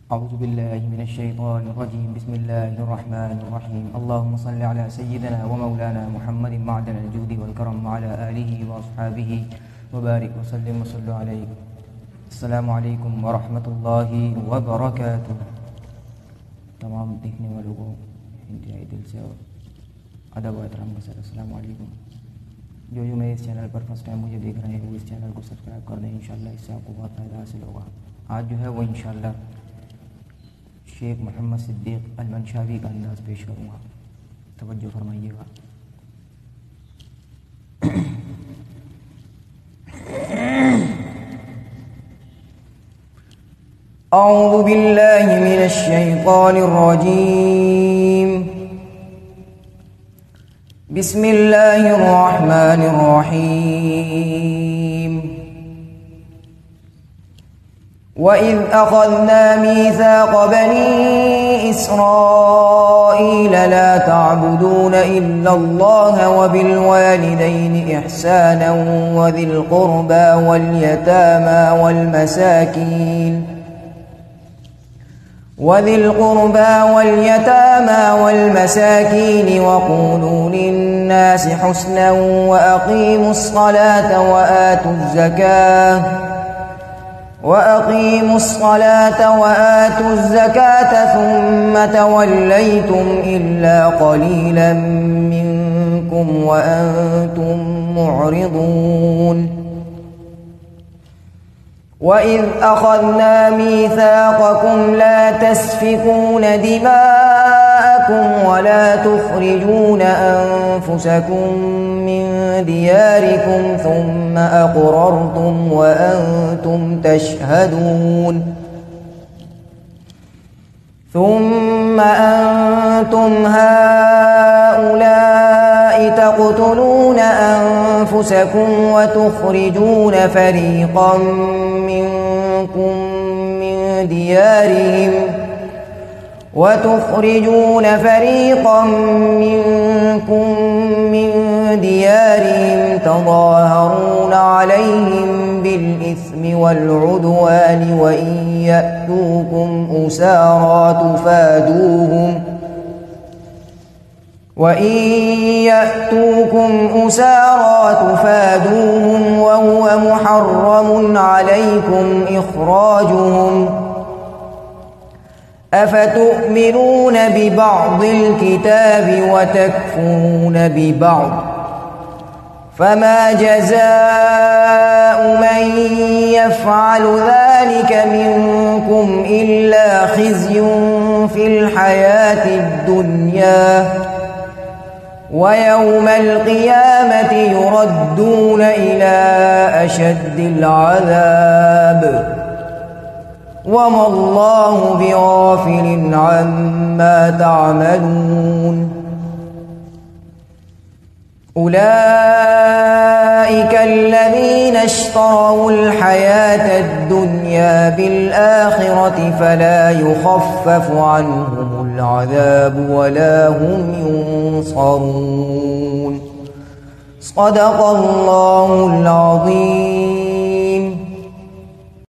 أعوذ بالله من الشيطان الرجيم. بسم الله الرحمن الرحيم. اللهم صل على سيدنا ومولانا محمد معدن الجود والكرم وعلى آله وأصحابه وبارك وسلم وصلوا عليه. السلام عليكم ورحمة الله وبरकातुह। तमाम देखने वालों को इंतहाई दिल से अदब व एहतराम के साथ अस्सलाम वालेकुम। जो मेरे इस चैनल पर फर्स्ट टाइम मुझे देख रहे हैं वो इस चैनल को सब्सक्राइब कर दें। इंशाल्लाह इससे आपको बहुत फ़ायदा हासिल होगा। आज जो है वो इंशाल्लाह शेख मोहम्मद सिद्दीक अलमनशावी का अंदाज़ पेश करूँगा, तवज्जो फरमाइएगा। अऊज़ु बिल्लाहि मिनश शैतानिर रजीम। बिस्मिल्लाहिर रहमानिर रहीम। वइज़ अख़ज़ना मीसाक़ बनी इस्राईल ला तअबुदून इल्लल्लाह व बिलवालिदैनि इहसाना वज़िल क़ुर्बा वल यतामा والمساكين وقولوا للناس حسنا وأقيموا الصلاة وآتوا الزكاة ثم توليتم إلا قليلا منكم وأنتم معرضون. وإذ أخذنا ميثاقكم لا تسفكون دماءكم ولا تخرجون أنفسكم من دياركم ثم أقررتم وأنتم تشهدون. ثم أنتم هؤلاء تقتلون أنفسكم وتخرجون فريقا منكم من ديارهم تظاهرون عليهم بالإثم والعدوان وإن يأتوكم أسارى تفادوهم وهو محرم عليكم إخراجهم. أفتؤمنون ببعض الكتاب وتكفرون ببعض؟ فما جزاء من يفعل ذلك منكم إلا خزي في الحياة الدنيا ويوم القيامة يردون إلى أشد العذاب وما الله بغافل عما تعملون. أولئك الذين اشتروا الحياة الدنيا بالآخرة فلا يخفف عنهم العذاب ولا هم ينصرون. صدق الله العظيم.